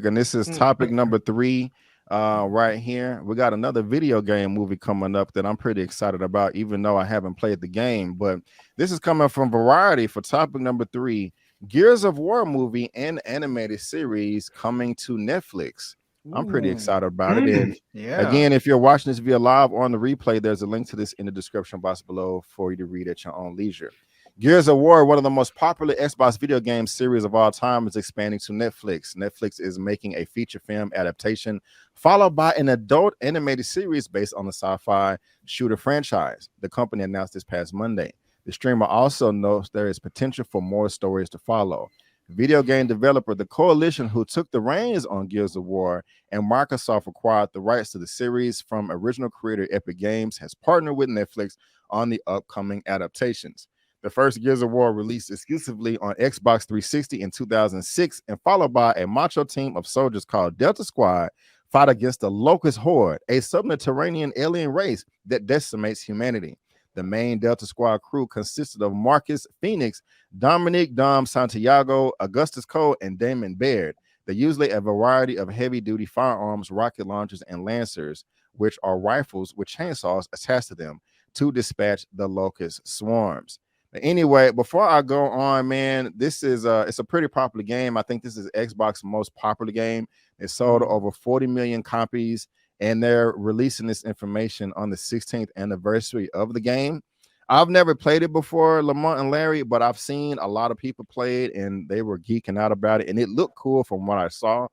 and this is topic number 3 right here. We got another video game movie coming up that I'm pretty excited about, even though I haven't played the game. But this is coming from Variety for topic number 3. Gears of War movie and animated series coming to Netflix. I'm pretty excited about it. And again, if you're watching this via live on the replay, there's a link to this in the description box below for you to read at your own leisure. Gears of War, one of the most popular Xbox video game series of all time, is expanding to Netflix. Netflix is making a feature film adaptation followed by an adult animated series based on the sci-fi shooter franchise. The company announced this past Monday. The streamer also notes there is potential for more stories to follow. Video game developer The Coalition, who took the reins on Gears of War, and Microsoft acquired the rights to the series from original creator Epic Games, has partnered with Netflix on the upcoming adaptations. The first Gears of War released exclusively on Xbox 360 in 2006 and followed by a macho team of soldiers called Delta Squad fight against the Locust Horde, a subterranean alien race that decimates humanity. The main Delta Squad crew consisted of Marcus Phoenix, Dominic Dom Santiago, Augustus Cole, and Damon Baird. They usually a variety of heavy-duty firearms, rocket launchers, and lancers, which are rifles with chainsaws attached to them to dispatch the Locust swarms. Anyway, before I go on, man, this is it's a pretty popular game. I think this is Xbox's most popular game. It sold over 40 million copies, and they're releasing this information on the 16th anniversary of the game. I've never played it before, Lamont and Larry, but I've seen a lot of people play it, and they were geeking out about it, and it looked cool from what I saw.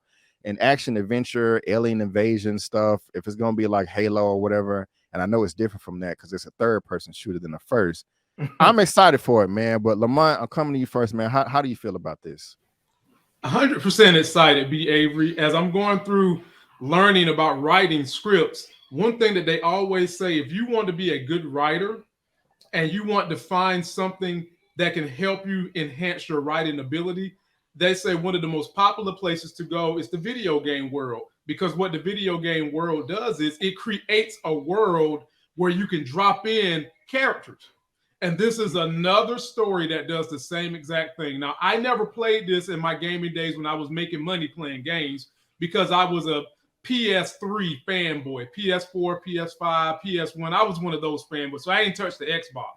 An action adventure, alien invasion stuff. If it's gonna be like Halo or whatever, and I know it's different from that because it's a third-person shooter than the first. I'm excited for it, man. But Lamont, I'm coming to you first, man. How do you feel about this? 100% excited, B. Avery. As I'm going through learning about writing scripts, one thing that they always say, if you want to be a good writer and you want to find something that can help you enhance your writing ability, they say one of the most popular places to go is the video game world. Because what the video game world does is it creates a world where you can drop in characters. And this is another story that does the same exact thing. Now, I never played this in my gaming days when I was making money playing games because I was a PS3 fanboy, PS4, PS5, PS1. I was one of those fanboys, so I didn't touch the Xbox.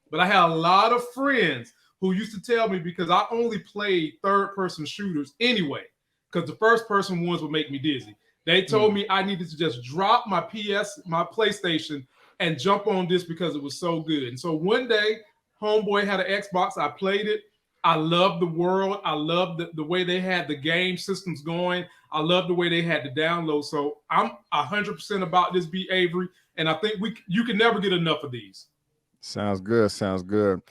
But I had a lot of friends who used to tell me, because I only played third-person shooters anyway, because the first-person ones would make me dizzy. They told me I needed to just drop my PlayStation and jump on this because it was so good. And so one day, homeboy had an Xbox. I played it. I loved the world. I loved the way they had the game systems going. I loved the way they had the download. So I'm 100% about this, B. Avery. And I think you can never get enough of these. Sounds good. Sounds good.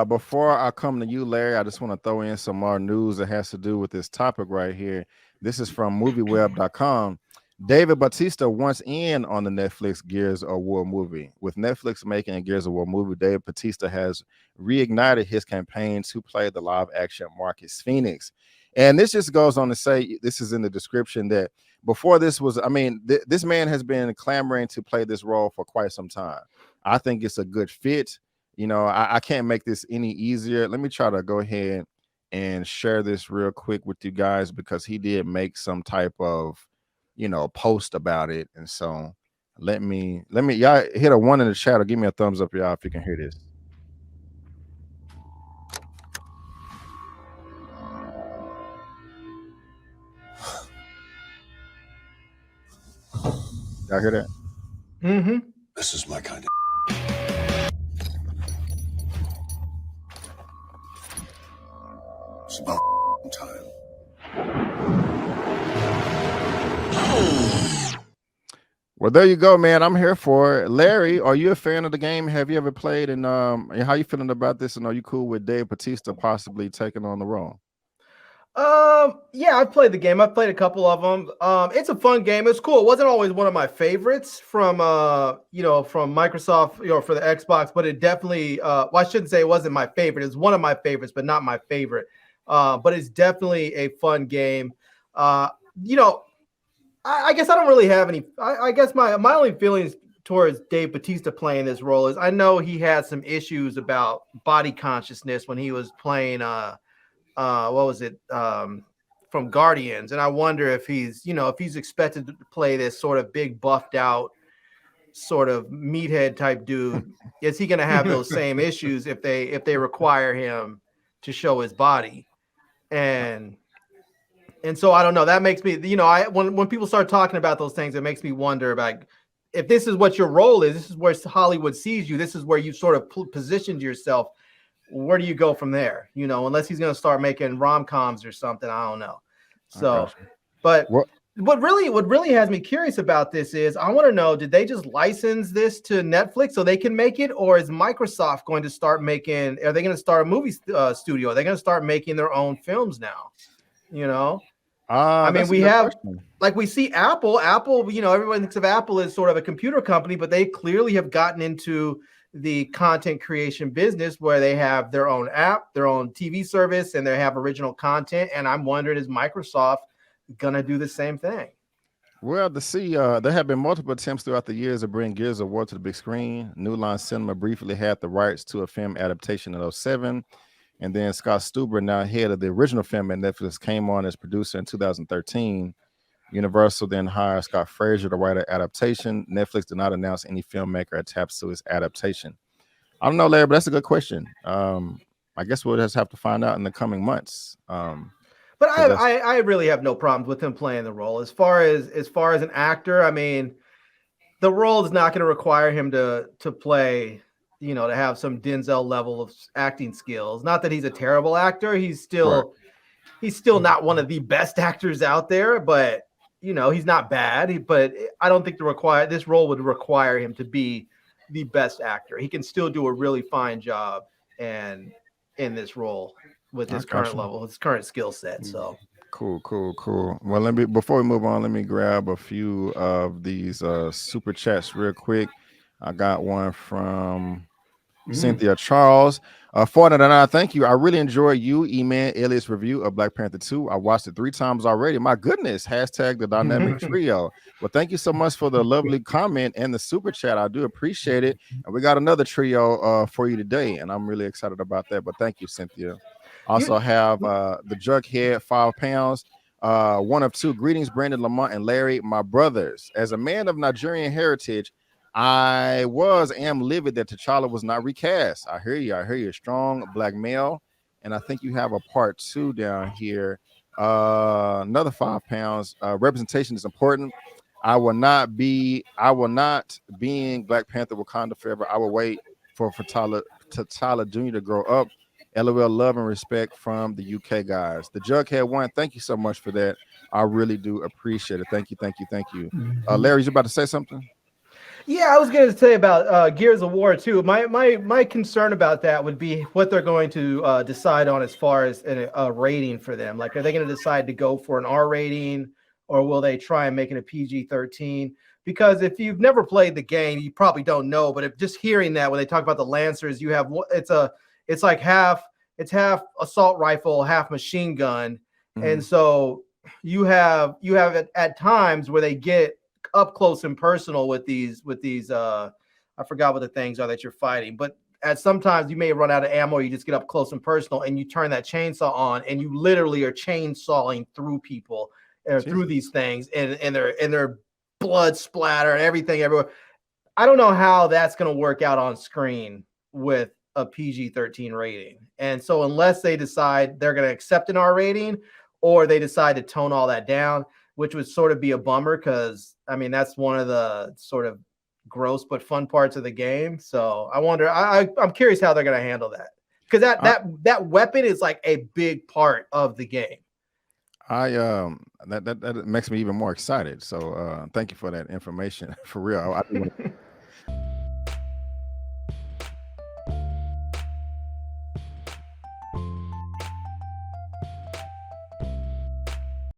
Before I come to you, Larry, I just want to throw in some more news that has to do with this topic right here. This is from movieweb.com. David Bautista wants in on the Netflix Gears of War movie. With Netflix making a Gears of War movie, David Bautista has reignited his campaign to play the live-action Marcus Phoenix. And this just goes on to say, this is in the description, that before this was, I mean, this man has been clamoring to play this role for quite some time. I think it's a good fit. You know, I can't make this any easier. Let me try to go ahead and share this real quick with you guys, because he did make some type of, you know, post about it. And so let me y'all hit a 1 in the chat or give me a thumbs up, y'all, if you can hear this. Y'all hear that? Mm-hmm. This is my kind of it's about time. Well, there you go, man. I'm here for it. Larry, are you a fan of the game? Have you ever played? And how you feeling about this? And are you cool with Dave Bautista possibly taking on the role? Yeah, I've played the game. I've played a couple of them. It's a fun game. It's cool. It wasn't always one of my favorites from from Microsoft, for the Xbox, but it definitely well, I shouldn't say it wasn't my favorite. It's one of my favorites, but not my favorite. But it's definitely a fun game. I guess I don't really have any. I guess my only feelings towards Dave Bautista playing this role is I know he had some issues about body consciousness when he was playing what was it? Guardians, and I wonder if he's, you know, if he's expected to play this sort of big buffed out sort of meathead type dude. Is he going to have those same issues if they require him to show his body? And so I don't know. That makes me, you know, when people start talking about those things, it makes me wonder about if this is what your role is. This is where Hollywood sees you. This is where you sort of positioned yourself. Where do you go from there? You know, unless he's going to start making rom-coms or something, I don't know. So, but what really has me curious about this is I want to know, did they just license this to Netflix so they can make it, or is Microsoft going to start making? Are they going to start a movie studio? Are they going to start making their own films now? You know, I mean, we have like we see Apple. You know, everyone thinks of Apple as sort of a computer company, but they clearly have gotten into the content creation business where they have their own app, their own TV service, and they have original content. And I'm wondering, is Microsoft gonna do the same thing? Well, to see, there have been multiple attempts throughout the years to bring Gears of War to the big screen. New Line Cinema briefly had the rights to a film adaptation in 2007, and then Scott Stuber, now head of the original film at Netflix, came on as producer in 2013. Universal then hired Scott Fraser to write an adaptation. Netflix did not announce any filmmaker attached to its adaptation. I don't know, Larry, but that's a good question. I guess we'll just have to find out in the coming months. But I really have no problems with him playing the role. As far as an actor, I mean, the role is not going to require him to play, you know, to have some Denzel level of acting skills. Not that he's a terrible actor. He's still not one of the best actors out there, but you know, he's not bad. But I don't think this role would require him to be the best actor. He can still do a really fine job and in this role with his current level, his current skill set. So cool. Well, before we move on, let me grab a few of these super chats real quick. I got one from Cynthia Charles. 499, thank you. I really enjoy you, Eman, Elliot's review of Black Panther 2. I watched it 3 times already. My goodness, hashtag the dynamic trio. Well, thank you so much for the lovely comment and the super chat. I do appreciate it. And we got another trio for you today, and I'm really excited about that. But thank you, Cynthia. Also have the Jughead, 5 pounds. 1 of 2. Greetings, Brandon, Lamont, and Larry, my brothers. As a man of Nigerian heritage, I am livid that T'Challa was not recast. I hear you. Strong black male. And I think you have a part 2 down here. Another 5 pounds. Representation is important. I will not being Black Panther Wakanda forever. I will wait for T'Challa Jr. to grow up. LOL, love and respect from the UK guys. The Jughead 1, thank you so much for that. I really do appreciate it. Thank you. Larry, you about to say something? Yeah, I was going to say about Gears of War too. My concern about that would be what they're going to decide on as far as a rating for them. Like, are they going to decide to go for an R rating, or will they try and make it a PG-13? Because if you've never played the game, you probably don't know. But if just hearing that when they talk about the Lancers, you have it's like half assault rifle, half machine gun, and so you have it at times where they get up close and personal with these I forgot what the things are that you're fighting, but at sometimes you may run out of ammo. You just get up close and personal and you turn that chainsaw on and you literally are chainsawing through people through these things and their blood splatter and everything everywhere. I don't know how that's going to work out on screen with a PG-13 rating. And so unless they decide they're going to accept an R rating or they decide to tone all that down, which would sort of be a bummer because, I mean, that's one of the sort of gross but fun parts of the game. So I wonder, I'm curious how they're going to handle that because that weapon is like a big part of the game. That makes me even more excited. So thank you for that information. For real.